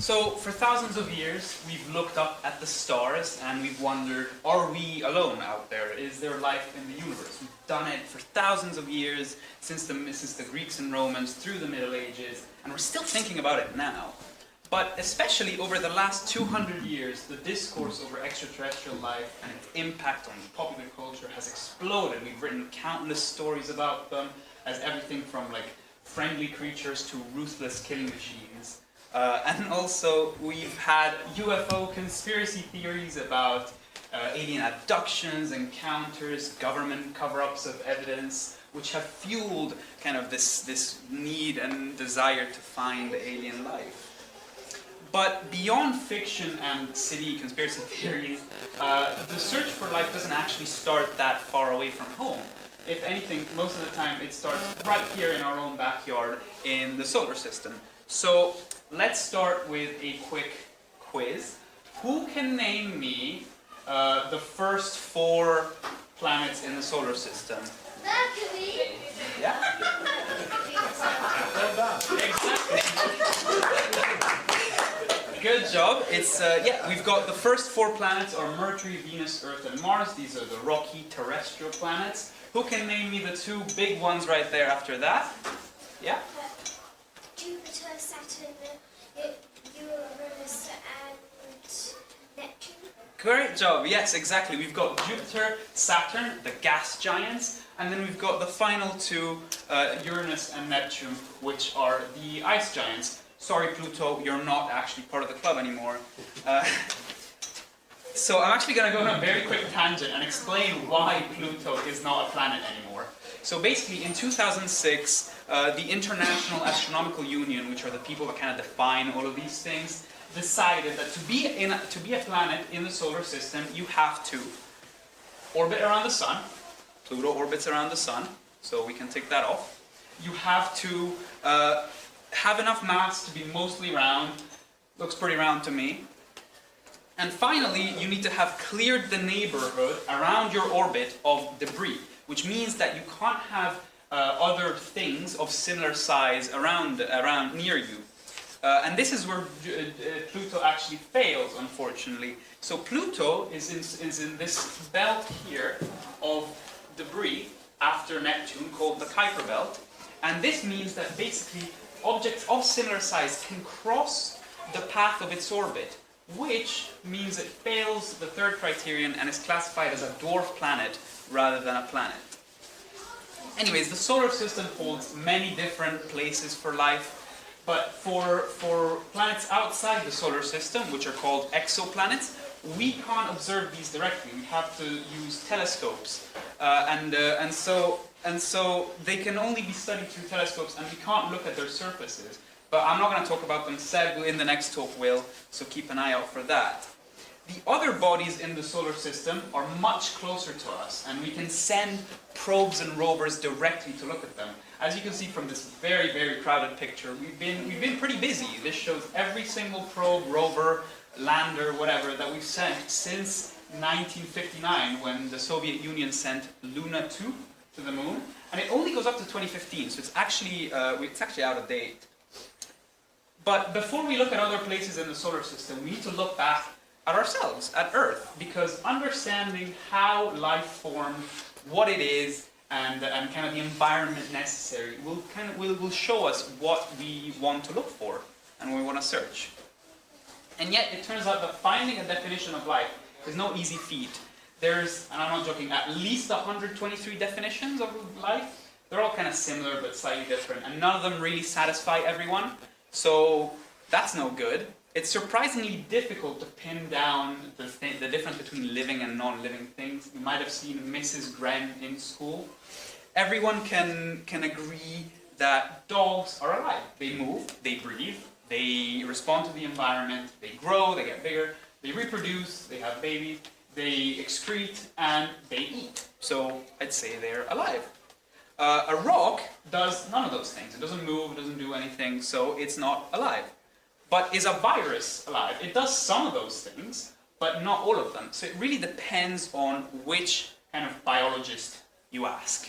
So, for thousands of years, we've looked up at the stars and we've wondered, are we alone out there? Is there life in the universe? We've done it for thousands of years, since the Greeks and Romans, through the Middle Ages, and we're still thinking about it now. But especially over the last 200 years, the discourse over extraterrestrial life and its impact on popular culture has exploded. We've written countless stories about them, as everything from like friendly creatures to ruthless killing machines. And also, we've had UFO conspiracy theories about alien abductions, encounters, government cover-ups of evidence, which have fueled kind of this need and desire to find alien life. But beyond fiction and silly conspiracy theories, the search for life doesn't actually start that far away from home. If anything, most of the time it starts right here in our own backyard in the solar system. So let's start with a quick quiz. Who can name me the first 4 planets in the solar system? Mercury. Yeah. Well done. Exactly. Good job. It's yeah. We've got the first 4 planets are Mercury, Venus, Earth, and Mars. These are the rocky terrestrial planets. Who can name me the 2 big ones right there after that? Yeah. Jupiter, Saturn, Uranus, and Neptune. Great job. Yes, exactly. We've got Jupiter, Saturn, the gas giants, and then we've got the final 2, Uranus and Neptune, which are the ice giants. Sorry, Pluto, you're not actually part of the club anymore. So I'm actually going to go on a very quick tangent and explain why Pluto is not a planet anymore. So basically, in 2006, the International Astronomical Union, which are the people that kind of define all of these things, decided that to be a planet in the solar system, you have to orbit around the sun. Pluto orbits around the sun, so we can tick that off. You have to have enough mass to be mostly round. Looks pretty round to me. And finally, you need to have cleared the neighborhood around your orbit of debris, which means that you can't have other things of similar size around near you. And this is where Pluto actually fails, unfortunately. So Pluto is in this belt here of debris after Neptune called the Kuiper belt. And this means that basically objects of similar size can cross the path of its orbit, which means it fails the 3rd criterion and is classified as a dwarf planet rather than a planet. Anyways, the solar system holds many different places for life, but for planets outside the solar system, which are called exoplanets, we can't observe these directly. We have to use telescopes, and so they can only be studied through telescopes, and we can't look at their surfaces. But I'm not going to talk about them. Seb in the next talk will, so keep an eye out for that. The other bodies in the solar system are much closer to us, and we can send probes and rovers directly to look at them. As you can see from this very, very crowded picture, we've been pretty busy. This shows every single probe, rover, lander, whatever, that we've sent since 1959, when the Soviet Union sent Luna 2 to the moon, and it only goes up to 2015, so it's actually out of date. But before we look at other places in the solar system, we need to look back at ourselves, at Earth, because understanding how life formed, what it is, and kind of the environment necessary will show us what we want to look for and what we want to search. And yet, it turns out that finding a definition of life is no easy feat. There's, and I'm not joking, at least 123 definitions of life. They're all kind of similar but slightly different, and none of them really satisfy everyone. So that's no good. It's surprisingly difficult to pin down the difference between living and non-living things. You might have seen Mrs. Gren in school. Everyone can agree that dogs are alive. They move, they breathe, they respond to the environment, they grow, they get bigger, they reproduce, they have babies, they excrete, and they eat. So I'd say they're alive. A rock does none of those things. It doesn't move, it doesn't do anything, so it's not alive. But is a virus alive? It does some of those things, but not all of them. So it really depends on which kind of biologist you ask.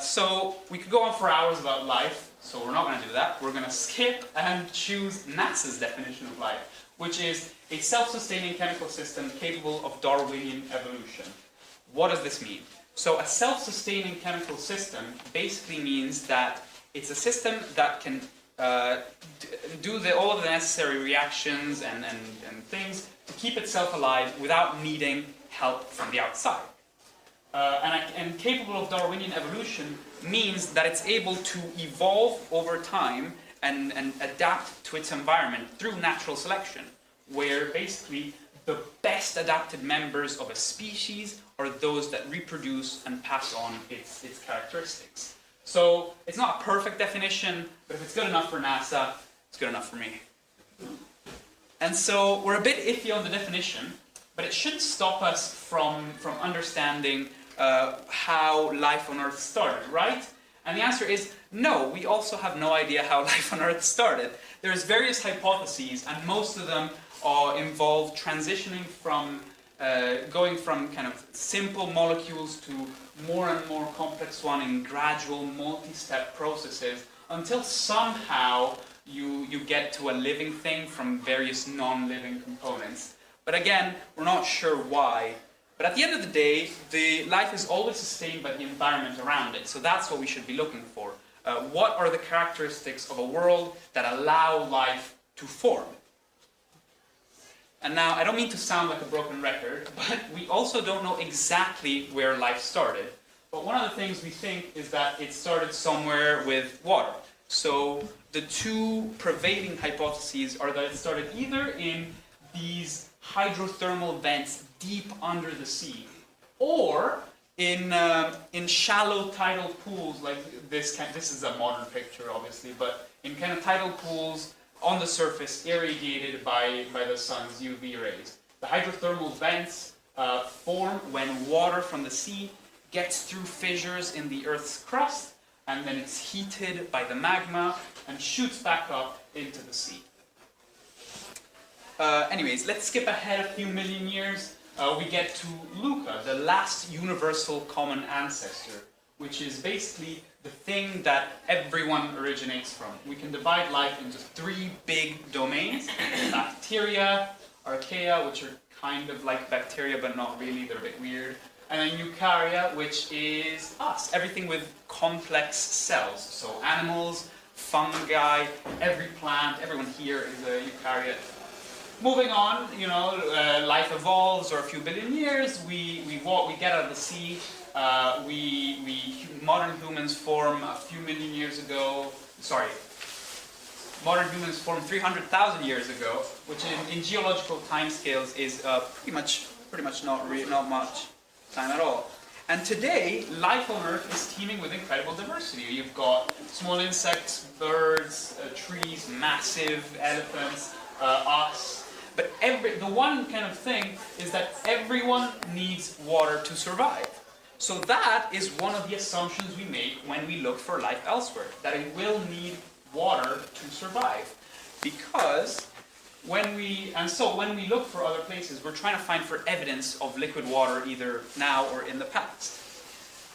So we could go on for hours about life, so we're not going to do that. We're going to skip and choose NASA's definition of life, which is a self-sustaining chemical system capable of Darwinian evolution. What does this mean? So a self-sustaining chemical system basically means that it's a system that can do all of the necessary reactions and things to keep itself alive without needing help from the outside. And capable of Darwinian evolution means that it's able to evolve over time and adapt to its environment through natural selection, where basically the best adapted members of a species are those that reproduce and pass on its characteristics. So it's not a perfect definition, but if it's good enough for NASA, it's good enough for me. And so we're a bit iffy on the definition, but it shouldn't stop us from understanding how life on Earth started, right? And the answer is no, we also have no idea how life on Earth started. There's various hypotheses, and most of them involve transitioning from going from kind of simple molecules to more and more complex one in gradual multi-step processes until somehow you get to a living thing from various non-living components. But again, we're not sure why. But at the end of the day, the life is always sustained by the environment around it. So that's what we should be looking for. What are the characteristics of a world that allow life to form? And now, I don't mean to sound like a broken record, but we also don't know exactly where life started. But one of the things we think is that it started somewhere with water. So the two prevailing hypotheses are that it started either in these hydrothermal vents deep under the sea, or in shallow tidal pools like this. This is a modern picture, obviously, but in kind of tidal pools on the surface, irradiated by the sun's UV rays. The hydrothermal vents form when water from the sea gets through fissures in the Earth's crust, and then it's heated by the magma and shoots back up into the sea. Anyways, let's skip ahead a few million years. We get to Luca, the last universal common ancestor, which is basically the thing that everyone originates from. We can divide life into three big domains: bacteria, archaea, which are kind of like bacteria but not really, they're a bit weird, and then eukarya, which is us, everything with complex cells. So animals, fungi, every plant, everyone here is a eukaryote. Moving on, life evolves, or a few billion years, we get out of the sea, modern humans form a few million years ago, modern humans formed 300,000 years ago, which in geological timescales is pretty much not much time at all. And today, life on Earth is teeming with incredible diversity. You've got small insects, birds, trees, massive elephants, us. But the one kind of thing is that everyone needs water to survive. So that is one of the assumptions we make when we look for life elsewhere, that it will need water to survive. Because when we look for other places, we're trying to find for evidence of liquid water either now or in the past.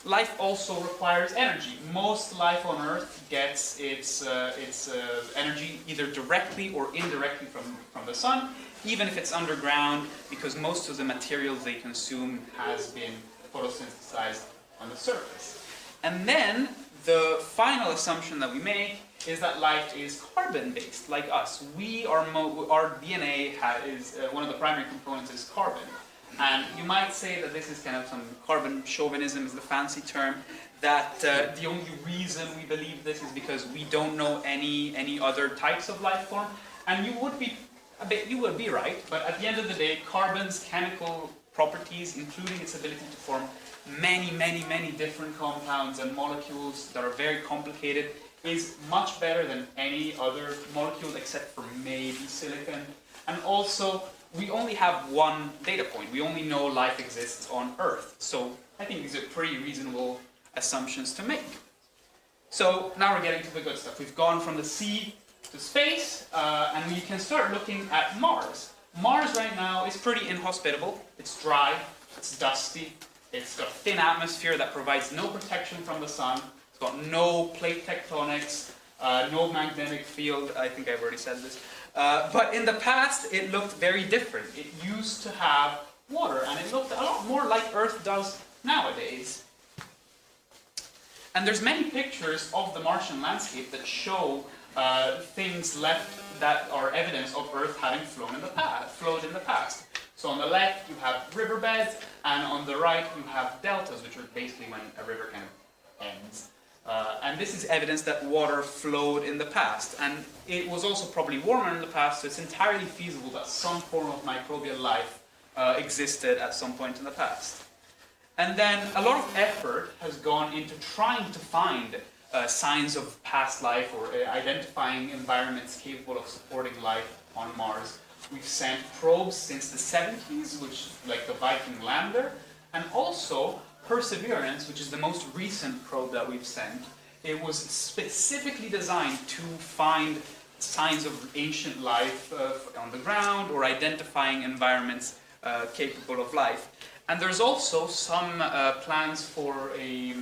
Life also requires energy. Most life on Earth gets its energy either directly or indirectly from the sun, even if it's underground, because most of the materials they consume has been photosynthesized on the surface. And then the final assumption that we make is that life is carbon-based, like us. Our DNA is one of the primary components is carbon. And you might say that this is kind of some carbon chauvinism is the fancy term, that the only reason we believe this is because we don't know any other types of life form. And you would be right, but at the end of the day, carbon's chemical properties, including its ability to form many different compounds and molecules that are very complicated, is much better than any other molecule except for maybe silicon. And also, we only have one data point. We only know life exists on Earth. So I think these are pretty reasonable assumptions to make. So now we're getting to the good stuff. We've gone from the sea to space, and we can start looking at Mars. Mars right now is pretty inhospitable. It's dry, it's dusty, It's got a thin atmosphere that provides no protection from the sun. It's got no plate tectonics, no magnetic field. I think I've already said this. But in the past, it looked very different. It used to have water, and it looked a lot more like Earth does nowadays. And there's many pictures of the Martian landscape that show things left that are evidence of Earth having flowed in the past. So on the left you have riverbeds, and on the right you have deltas, which are basically when a river kind of ends. And this is evidence that water flowed in the past. And it was also probably warmer in the past, so it's entirely feasible that some form of microbial life existed at some point in the past. And then a lot of effort has gone into trying to find signs of past life or identifying environments capable of supporting life on Mars. We've sent probes since the 70s, which like the Viking lander, and also Perseverance, which is the most recent probe that we've sent. It was specifically designed to find signs of ancient life on the ground or identifying environments capable of life. And there's also some plans for a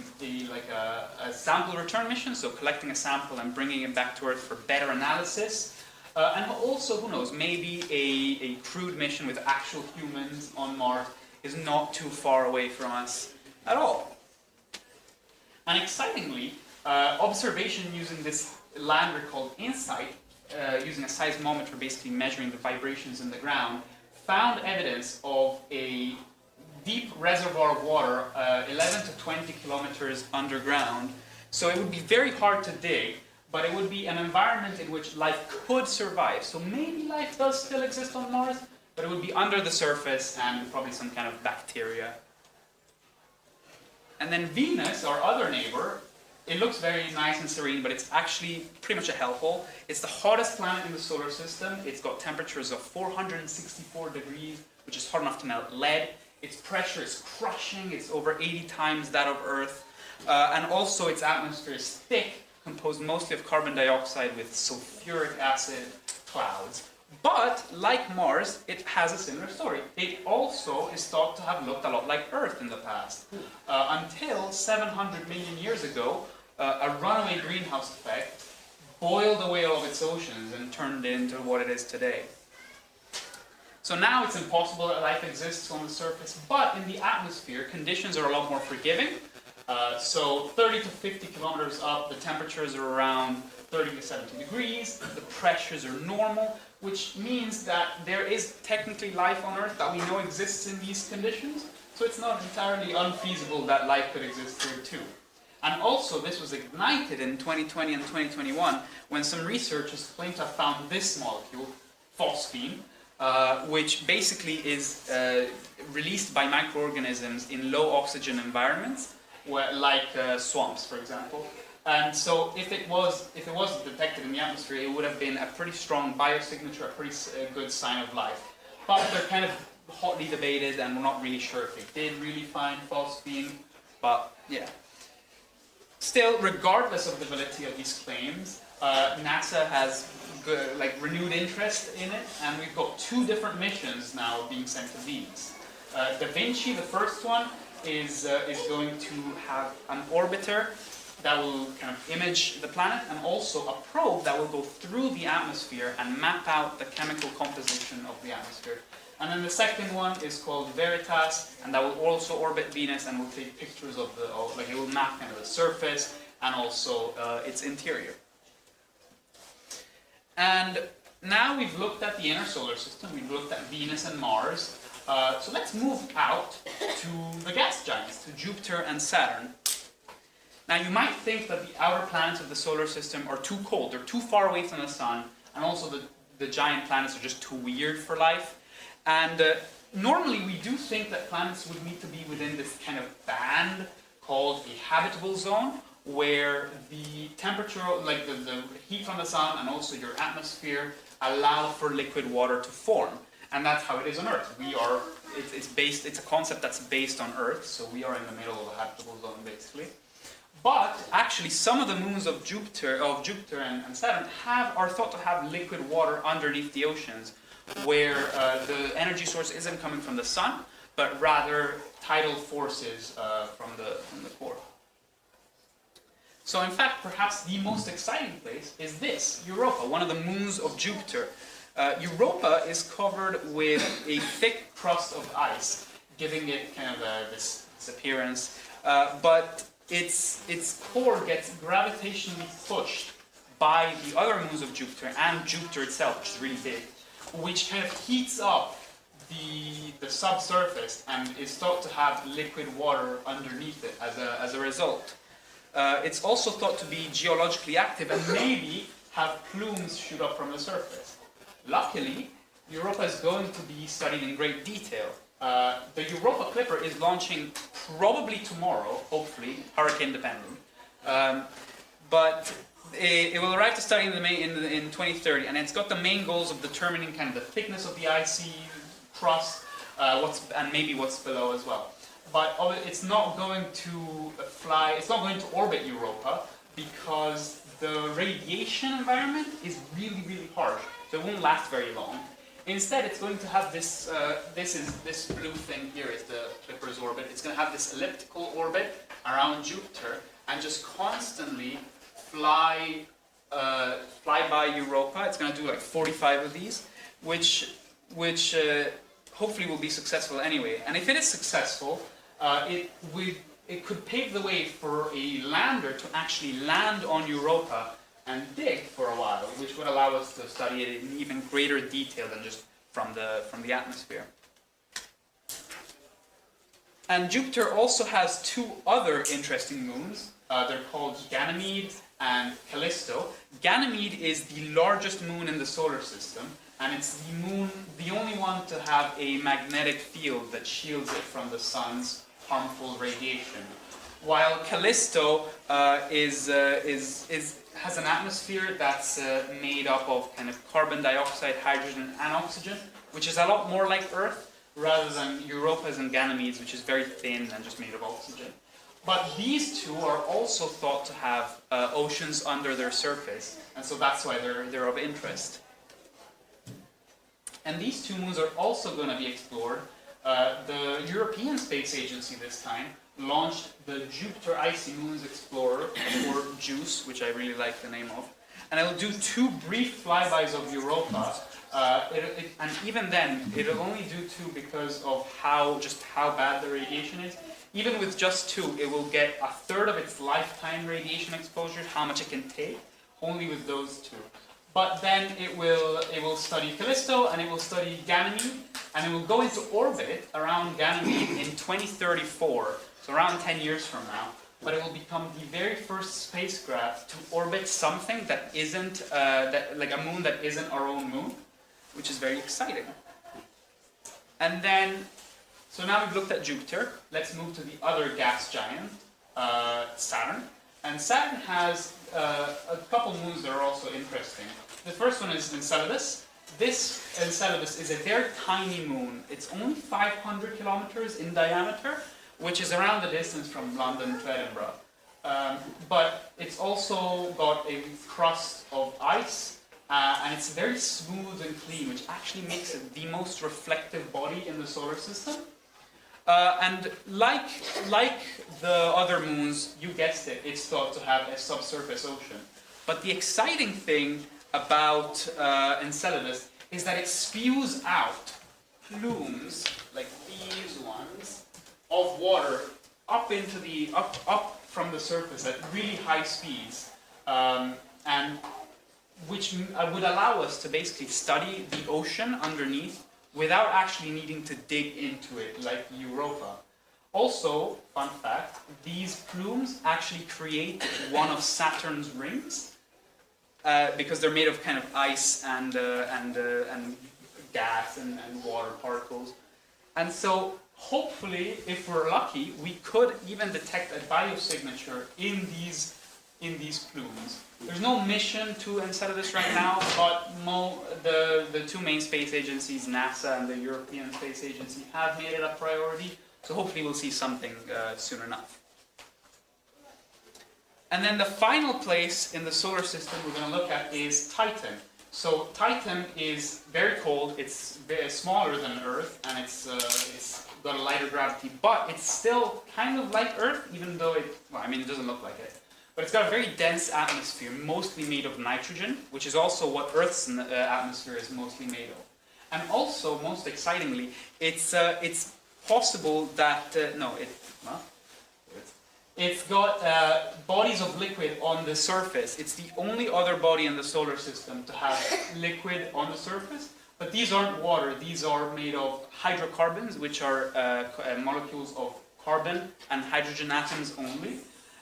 sample return mission, so collecting a sample and bringing it back to Earth for better analysis. And also, who knows, maybe a crewed mission with actual humans on Mars is not too far away from us at all. And excitingly, observation using this lander called InSight, using a seismometer basically measuring the vibrations in the ground, found evidence of a deep reservoir of water 11 to 20 kilometers underground. So it would be very hard to dig, but it would be an environment in which life could survive. So maybe life does still exist on Mars, but it would be under the surface and probably some kind of bacteria. And then Venus, our other neighbor, it looks very nice and serene, but it's actually pretty much a hellhole. It's the hottest planet in the solar system. It's got temperatures of 464 degrees, which is hot enough to melt lead. Its pressure is crushing. It's over 80 times that of Earth. And also its atmosphere is thick, composed mostly of carbon dioxide with sulfuric acid clouds. But, like Mars, it has a similar story. It also is thought to have looked a lot like Earth in the past. Until 700 million years ago, a runaway greenhouse effect boiled away all of its oceans and turned it into what it is today. So now it's impossible that life exists on the surface, but in the atmosphere, conditions are a lot more forgiving. So 30 to 50 kilometers up, the temperatures are around 30 to 70 degrees, the pressures are normal, which means that there is technically life on Earth that we know exists in these conditions, so it's not entirely unfeasible that life could exist here too. And also, this was ignited in 2020 and 2021 when some researchers claim to have found this molecule, phosphine, which basically is released by microorganisms in low oxygen environments, like swamps, for example. And so, if it was detected in the atmosphere, it would have been a pretty strong biosignature, a pretty good sign of life. But they're kind of hotly debated, and we're not really sure if they did really find phosphine. But yeah. Still, regardless of the validity of these claims, NASA has renewed interest in it, and we've got 2 different missions now being sent to Venus. Da Vinci, the first one, is going to have an orbiter that will kind of image the planet, and also a probe that will go through the atmosphere and map out the chemical composition of the atmosphere. And then the second one is called Veritas, and that will also orbit Venus and will take pictures of it will map kind of the surface and also its interior. And now we've looked at the inner solar system, we've looked at Venus and Mars. So let's move out to the gas giants, to Jupiter and Saturn. Now you might think that the outer planets of the solar system are too cold, they're too far away from the sun, and also the giant planets are just too weird for life. And normally we do think that planets would need to be within this kind of band called a habitable zone, where the temperature, like the heat from the sun and also your atmosphere, allow for liquid water to form. And that's how it is on Earth. It's a concept that's based on Earth, so we are in the middle of a habitable zone basically. But actually, some of the moons of Jupiter and Saturn are thought to have liquid water underneath the oceans, where the energy source isn't coming from the sun, but rather tidal forces from the core. So in fact, perhaps the most exciting place is this, Europa, one of the moons of Jupiter. Europa is covered with a thick crust of ice, giving it kind of this appearance, but its core gets gravitationally pushed by the other moons of Jupiter and Jupiter itself, which is really big, which kind of heats up the subsurface and is thought to have liquid water underneath it as a result. It's also thought to be geologically active and maybe have plumes shoot up from the surface. Luckily, Europa is going to be studied in great detail. The Europa Clipper is launching probably tomorrow, hopefully, hurricane dependent. But it will arrive to study in 2030, and it's got the main goals of determining kind of the thickness of the icy crust, and maybe what's below as well. But it's not going to fly, it's not going to orbit Europa because the radiation environment is really, really harsh, so it won't last very long. Instead, it's going to have this, this blue thing here is the Clipper's orbit. It's going to have this elliptical orbit around Jupiter and just constantly fly by Europa. It's going to do like 45 of these, which hopefully will be successful anyway. And if it is successful, it could pave the way for a lander to actually land on Europa and dig for a while, which would allow us to study it in even greater detail than just from the atmosphere. And Jupiter also has two other interesting moons. They're called Ganymede and Callisto. Ganymede is the largest moon in the solar system, and it's the only one to have a magnetic field that shields it from the sun's harmful radiation. While Callisto has an atmosphere that's made up of kind of carbon dioxide, hydrogen, and oxygen, which is a lot more like Earth, rather than Europa's and Ganymede's, which is very thin and just made of oxygen. But these two are also thought to have oceans under their surface, and so that's why they're of interest. And these two moons are also going to be explored. The European Space Agency this time launched the Jupiter Icy Moons Explorer, or JUICE, which I really like the name of. And it'll do two brief flybys of Europa, and even then, it'll only do two because of how bad the radiation is. Even with just two, it will get a third of its lifetime radiation exposure, how much it can take, only with those two. But then it will study Callisto, and it will study Ganymede, and it will go into orbit around Ganymede in 2034, so around 10 years from now. But it will become the very first spacecraft to orbit something that isn't, like a moon that isn't our own moon, which is very exciting. And then, so now we've looked at Jupiter, let's move to the other gas giant, Saturn. And Saturn has a couple moons that are also interesting. The first one is Enceladus. This Enceladus is a very tiny moon. It's only 500 kilometers in diameter, which is around the distance from London to Edinburgh. But it's also got a crust of ice, and it's very smooth and clean, which actually makes it the most reflective body in the solar system. And like the other moons, you guessed it, it's thought to have a subsurface ocean. But the exciting thing about Enceladus is that it spews out plumes, like these ones, of water up from the surface at really high speeds, and which would allow us to basically study the ocean underneath without actually needing to dig into it like Europa. Also, fun fact, these plumes actually create one of Saturn's rings, because they're made of kind of ice and gas and water particles. And so, hopefully, if we're lucky, we could even detect a biosignature in these plumes. There's no mission to Enceladus right now, but the two main space agencies, NASA and the European Space Agency, have made it a priority. So hopefully we'll see something soon enough. And then the final place in the solar system we're going to look at is Titan. So Titan is very cold, it's very smaller than Earth, and it's got a lighter gravity, but it's still kind of like Earth, even though it doesn't look like it. But it's got a very dense atmosphere, mostly made of nitrogen, which is also what Earth's atmosphere is mostly made of. And also, most excitingly, it's possible that it's got bodies of liquid on the surface. It's the only other body in the solar system to have liquid on the surface. But these aren't water. These are made of hydrocarbons, which are molecules of carbon and hydrogen atoms only.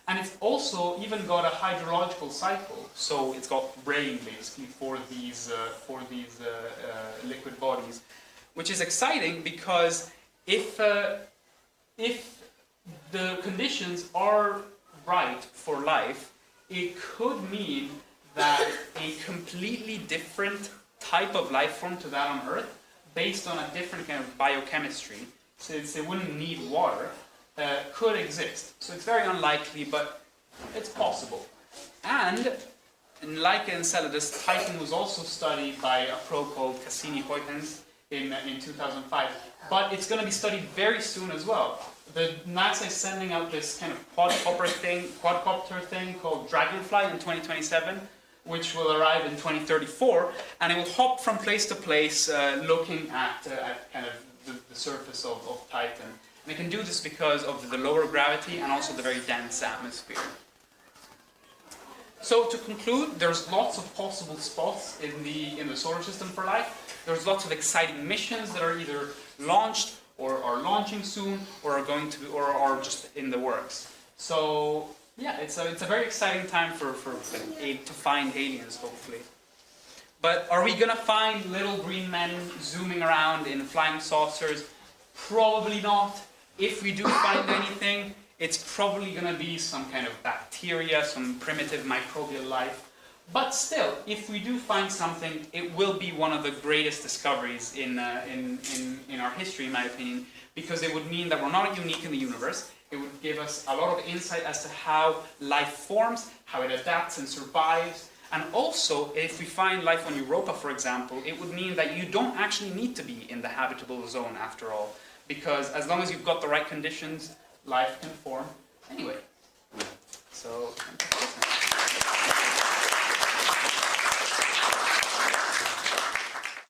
And it's also even got a hydrological cycle. So it's got rain, basically, for these liquid bodies, which is exciting because if the conditions are right for life, it could mean that a completely different type of life form to that on Earth, based on a different kind of biochemistry, since it wouldn't need water, could exist. So it's very unlikely, but it's possible. And like Enceladus, Titan was also studied by a probe called Cassini-Huygens in 2005, but it's going to be studied very soon as well. The NASA is sending out this kind of quadcopter thing called Dragonfly in 2027, which will arrive in 2034, and it will hop from place to place looking at kind of the surface of Titan. And it can do this because of the lower gravity and also the very dense atmosphere. So to conclude, there's lots of possible spots in the solar system for life. There's lots of exciting missions that are either launched or are launching soon, or are going to be, or are just in the works. So yeah, it's a very exciting time to find aliens, hopefully. But are we gonna find little green men zooming around in flying saucers? Probably not. If we do find anything, it's probably gonna be some kind of bacteria, some primitive microbial life. But still, if we do find something, it will be one of the greatest discoveries in our history, in my opinion, because it would mean that we're not unique in the universe. It would give us a lot of insight as to how life forms, how it adapts and survives. And also, if we find life on Europa, for example, it would mean that you don't actually need to be in the habitable zone after all, because as long as you've got the right conditions, life can form anyway. So, thank you for listening.